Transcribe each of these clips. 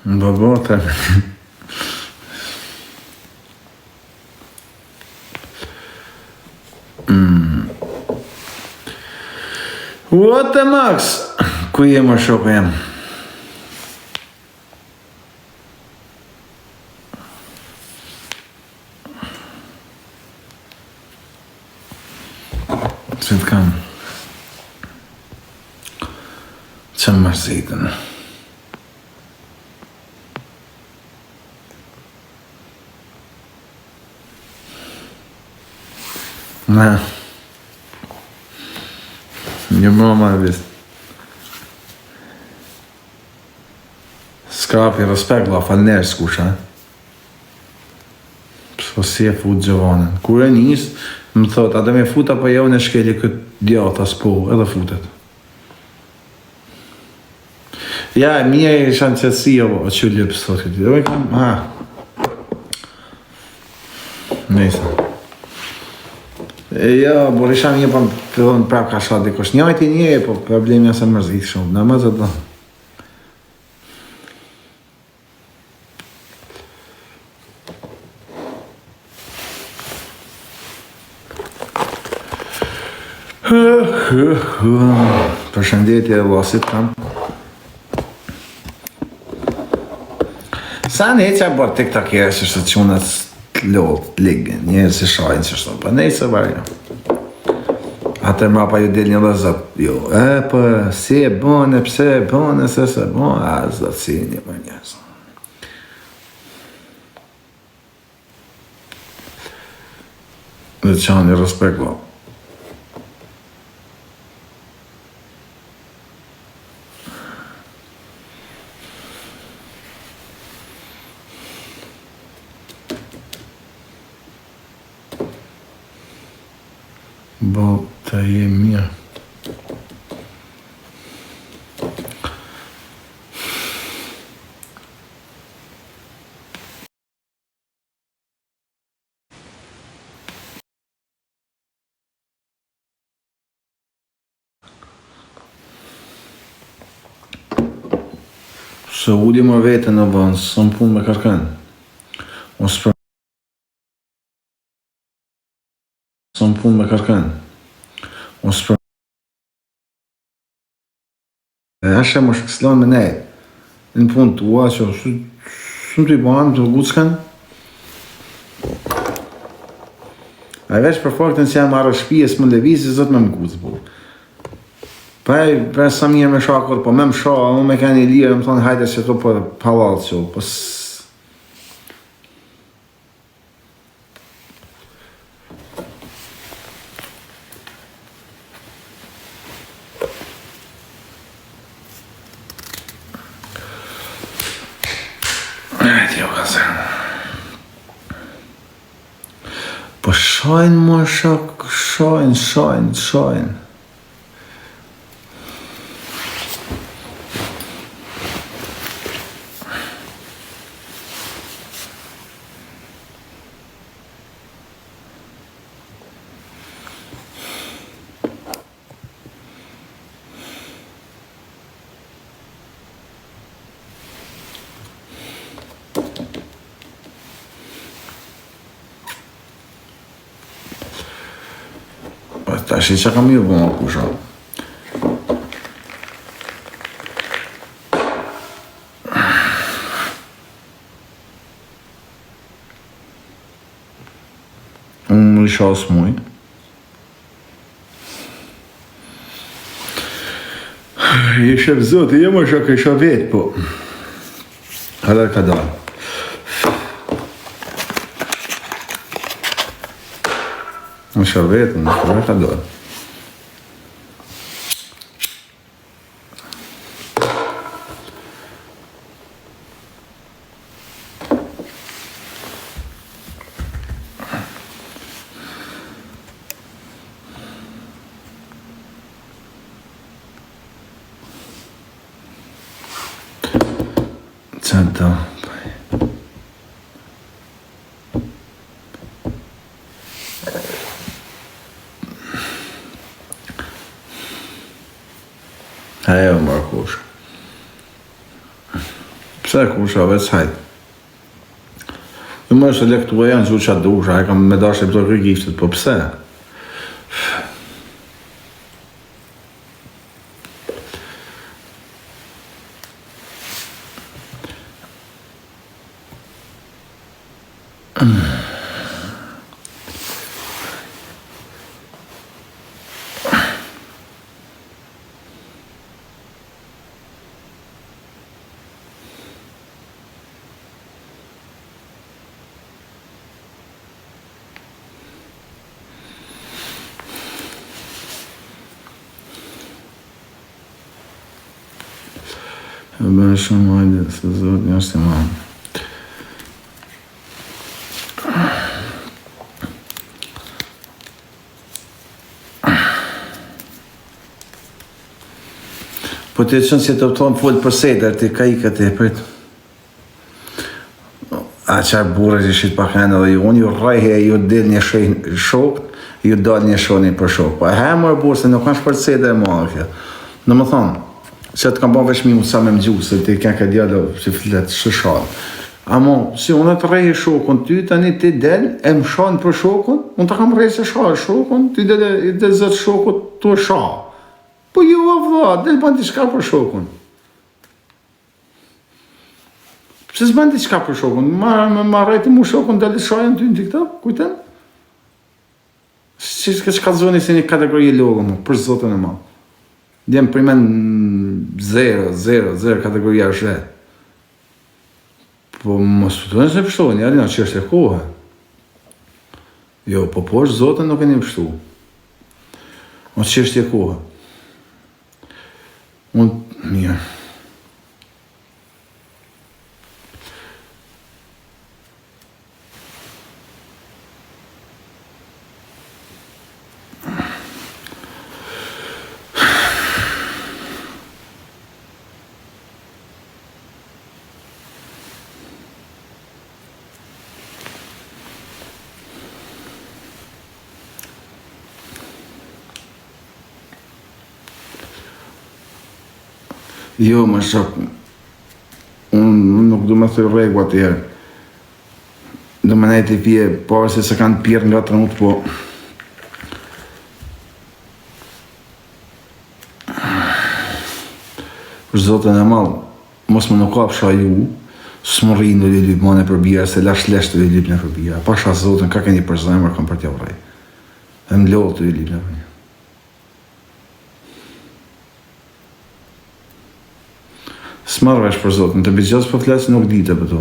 Bobote. What the Max? Ku je më shoku jam? Se të kam? Që më mërzitën? Na. Një mama e vistë. S'kapi respekt, la falner s'kusha. Po si e fut Gjovanën. Kur e njës, më thot, a dhe me fut apo jo në shkeli këtë djata s'po, edhe futet. Ja, mija e shanë qëtësi, o që lëpës, thot këtë. Dhe me kam, Nisa. Ja, borisha një për fillon prap ka shat dikush. Njajti një, po problemi asë mërzit shumë. Në më zëtë. Përshëndetje e vasit kam. Sa në heqa bërë TikTokere që shtë qunët lodh, ligën, njerë si shajnë që shto, për nejse varja. Atër mra pa ju del një dhe zët, jo, për si e bëne, pse e bëne, se bëne, a zët si një për njësë. Dhe qani respekt, bo. Bo, të je mirë. Se udi më vete në bënë, së më punë me kërkën. Së më punë me kërkën. E ashe më shkëslonë me nejtë. Në punë të ua që së më të i banë të guckan. A veç për faktën që jam arë shpijes më levisi, zëtë me më gucë, po. Pa sa mirë me shakur, po me më shakë, më me keni lirë, më thonë hajde që to për halal që, po po shajnë më shak, shajnë. Ta shi që kam ju bëma kusha. Unë më shas muj. Je shef zot, je më shak e shaf vetë, po. Hadar ka dalë. Në shaf vetë, në hadar ka dalë. Qëta. Ajo Markush. Pse kusha, veç hajt. Më është lektua janë që qatë dusha, e kam me dashe për të kërgiftet, po pse? E bërë shumë hajde, se Zoti është i madh. Po të qënë si të pëtonë folë për sejder, ti ka i këtë e përt. A qarë burë që shqit pak hene dhe ju, unë ju rajhe, ju del një shokët, ju dal një shoni për shokë. Po e hemër burë, se nuk është për sejder e madhe kjo. Në më thonë, se të kam ba vesh mi sa me më gjuhë, se ti kënë ka djallë që fletë shëshalë. Amo, si unë të rejhe shokën, ty tani ti del, e më shanë për shokën, unë të kam rejhe se shalë shokën, ti del zëtë shokët të shalë. Po ju o vla, del ban t'i shka për shokën. Pse s'ban t'i shka për shokën? Ma rejti mu shokën, del t'i shajën ty në t'i këta, kujten? Që ka zoni si një kategori logë mu, për zotën e ma. Djem primen 0 kategoria është. Po mos të të nëse pështu, një alina që është e kohë. Jo, po është zotën nuk e një pështu. Mos që është e kohë. Unë, mirë. Jo, më shok, unë nuk du me thëj regu atëherë. Do me nejtë i pje, parë se kanë pirë nga të rëmut, po... Për zotën e malë, mos më nuk kapsha ju, së më rrinë dhe lypë mane për bira, se lash leshtë dhe lypë në për bira. Pasha zotën, ka keni për zemër, kam për t'ja vrej. E më lodhë të lypë në për bira. S'marrë vesh për zotën, të bëgjës për flasë nuk dite për to.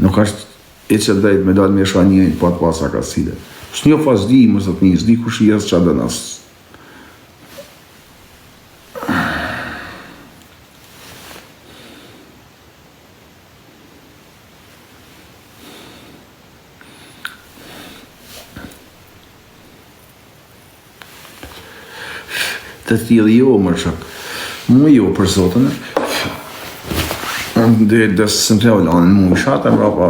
Nuk është i që drejt me dalë me shka njëjnë për atë pasa ka sile. Shë një pas di, më zëtë një, s'di kush i jesë qa dhe nësë. Të tjilë jo, më shak. Mu jo për zotën. Dhe desë së më të javëllanin, mu i shatë e mrapa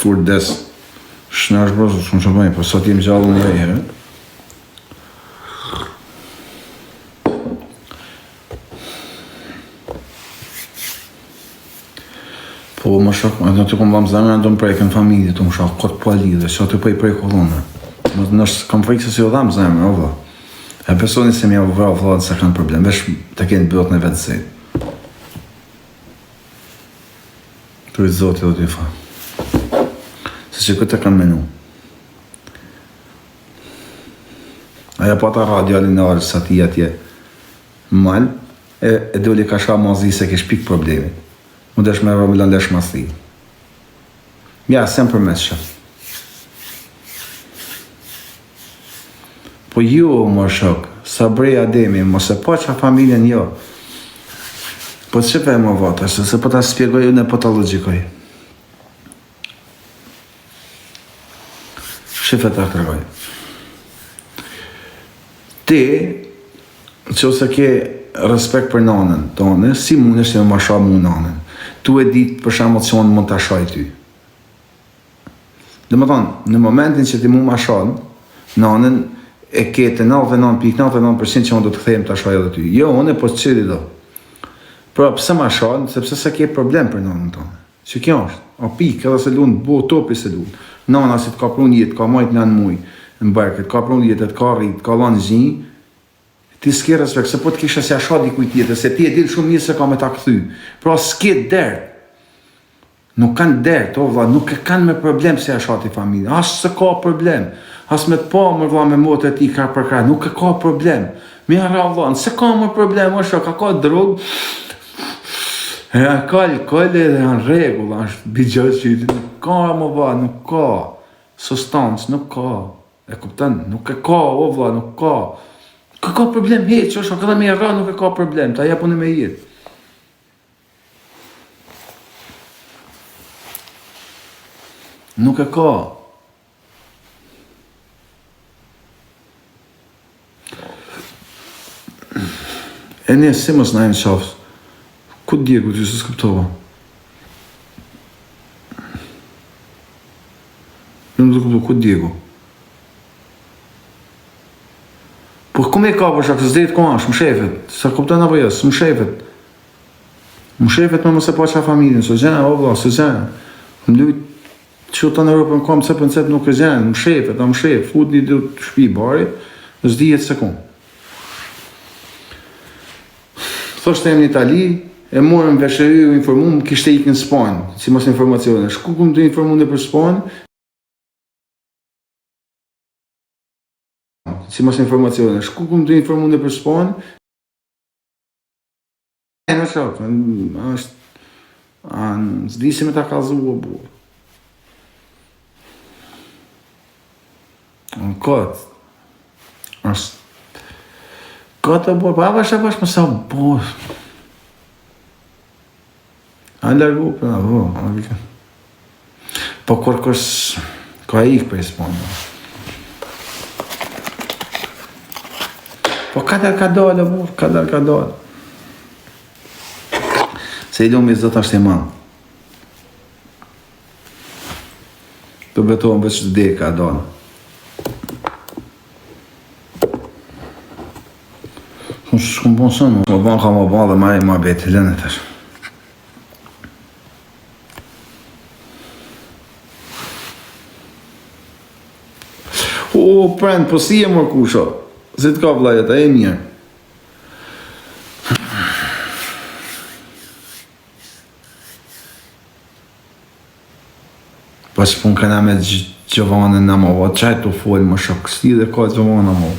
fur desë. Shënë është brosë, shumë që bëjnë, po sot jem gjallë një e herë. Po më shak, në të kom bëmë zemë, në të më prejkë në familje, të më shak, këtë po lidhe, që të pëj prej kolonë. Nështë kam frikë se si o dhamë zemë, o vë. E personi se mi avë vrau vladë se kanë problem, vesh të keni bëllët në vetë zejtë. Tu i zotë do t'i fa. Se që këtë e kanë menu. Aja pata radialin në arë sa ti atje malë, e doli ka sha mazi se kesh pik problemi. Më desh me rëmëllën lesh masti. Mja, sem për mes shë. Po jo, më shok, sa brej Ademi, mos e po qa familjen jo. Po që pe më vata, se po ta spjegoj unë e po ta logikoj. Shife ta kërgoj. Ti, që ose ke respekt për nanën tonë, si mund është e më asha mu nanën. Tu e ditë për shemë që unë mund të ashaj ty. Dhe më thonë, në momentin që ti mu më asha nanën, e ketë 99.99% që unë do të kthejmë të shaj edhe ty. Jo, unë e po qëri do. Pra, pëse ma shanë, sepse se ke problem për nënën tonë. Që kjo është, o pikë, edhe se lunë, bo topi se lunë. Nana si të ka prun jetë, ka majtë në mujë, në barket, ka prun jetë, ka rritë, ka lanë zinjë, ti s'ke respekt, se po të kisha si asha dikuj tjetër, se ti e dilë shumë mirë se ka me ta këthy. Pra, s'ke derë. Nuk kanë derë, to vla, nuk e kanë me problem se asha ti familje. As se ka problem. As me të pa më vla me motë e ti ka përkra, nuk e ka problem. Mi arra vla, nëse ka më problem, është ka drogë, ka alkohol edhe në regull, është bigjës që nuk ka më vla, nuk ka. Sustancë, nuk ka. E kuptan, nuk e ka, o vla, nuk ka. Ka problem heq, është këta me arra nuk e ka problem, ta jepuni me jetë. Nuk e ka. E një si mos na e në qafës. Ku Diego, që se s'kuptova? Në më të kuptu, ku Diego? Po ku me ka për shak, se s'dejtë ku ashtë, më shefet. Sa kuptojnë apo jesë, më shefet. Më shefet me mëse pa qa familjen, së gjenë, o vla, së gjenë. Më lujtë, që të në Europën kam, cëpën cëpë nuk e gjenë, më shefet, a më shefet, fut një dy të shpi bari, s'dijet se ku. Thoshtë e në Itali, e morëm veshëri u informu, më kishte ikë në Spanjë, si mos informacione. Shku ku më të informu në për Spanjë, si mos informacione. Shku ku më të informu në për Spanjë, e në shakë, s'di si me ta kalzu o burë. Në këtë, këtë o burë, pa avash më sa o burë. A largu, po kërkës ka ikë për Ispanjë. Po kadar ka dalë, burë, kadar ka dalë. Se i do me zëtë ashtë e manë. Të betohen veç të dhe ka dalë. Shkëm po nësënë, më banë ka më banë dhe ma betë të lënë të është. O, prend, po si e mërë kusha? Si të ka vlajet, a e mirë? Pa që pun këna me Gjovanën në më, qaj të folë më shokë, s'li dhe ka Gjovanë në më.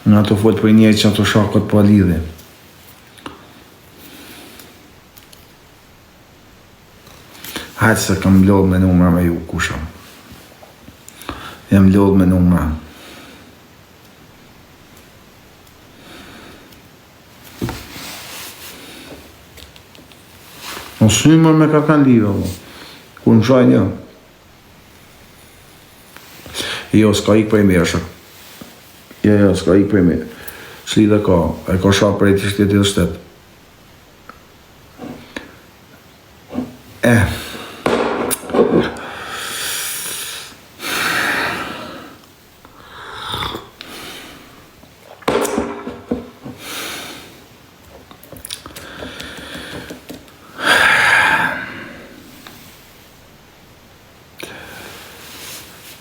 Nga të folë për njëri që të shokët pa lidhe. Hajtë se kam lodhë me numra me ju kusha. Jam lodhë me numra. Në shimër me ka kanë lidhë, kur në shaj një. Jo, s'ka ikë për e mirë, shak. Jo, s'ka ikë për e mirë. Shli dhe ka, e ka shak për e të shtetit dhe shtetë.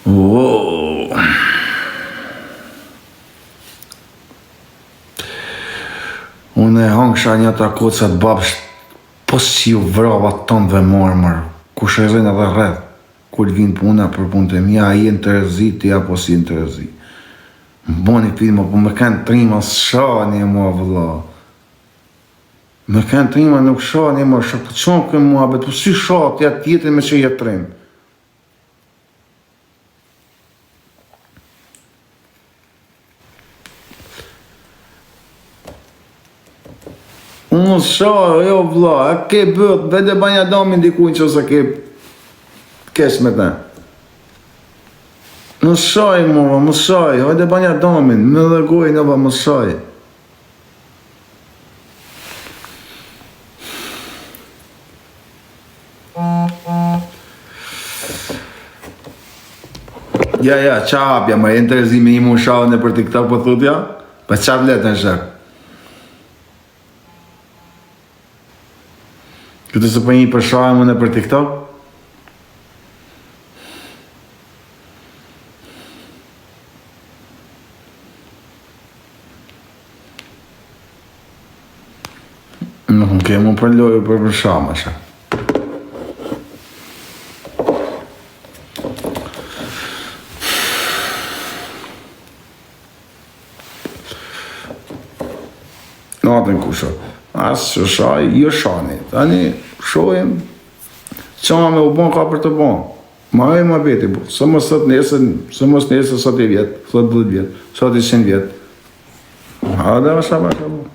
Wow. Unë e hangsha një të kocat babsh, po si ju vrava tonë dhe marmër, ku shërën edhe rreth, kur vinë puna për punë të mja, a jenë të rëzi, ti apo si në të rëzi. Më boni filma, po me kanë trima shani e mua vëlla. Me kanë trima nuk shani e mua, shakë të qonë këmë mua, bet po si shatë, ja tjetër me që jetë trimë. Unë shaj, jo vla, e ke bët, vete banja damin dikujnë që ose ke kesh me te. Më shaj, mora, më shaj, vete banja damin, më dhe gojnë, ova, më shaj. Ja, qa hapja, ma e interesimi i mu shahën e për TikTok, po thutja? Pa qa vlet në shak? Këtë se për një për shahën më në për TikTok? Nuk në kemë për lojë për shahën më shak. Natën ku shoh. Asë që shaj, jo shani. Tani shohim qa me u bon ka për të bon. Ma e ma beti, së mos sot nesër, sot i vjetë, sot 10 vjetë, sot i 100 vjetë. Ha dhe ma shaba ka bon.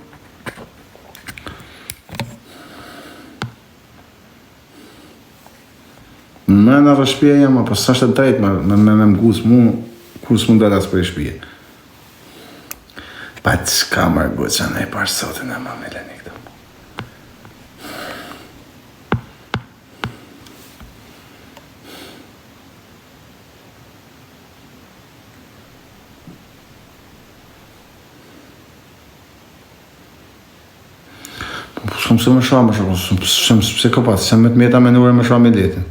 Me në rëshpje jam, po së është të drejt me më gusë mu, ku s'mu dhe asë për i shpje. Pa qka mërgu që në i parë sotin e ma me leni këto. Shumë se më shumë, shumë psikopat, se me të meta me nure me shumë i letin.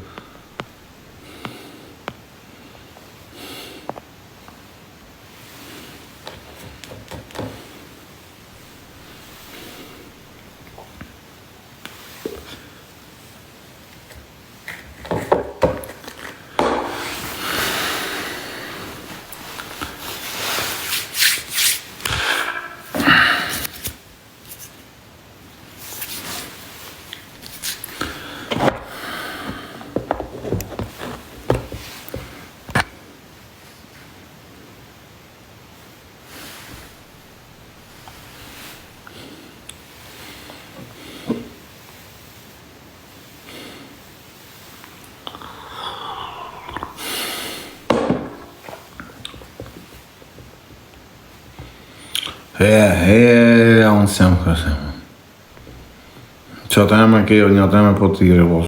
Unë sem këse. Që të e me kjo, një të e me po t'i revoz.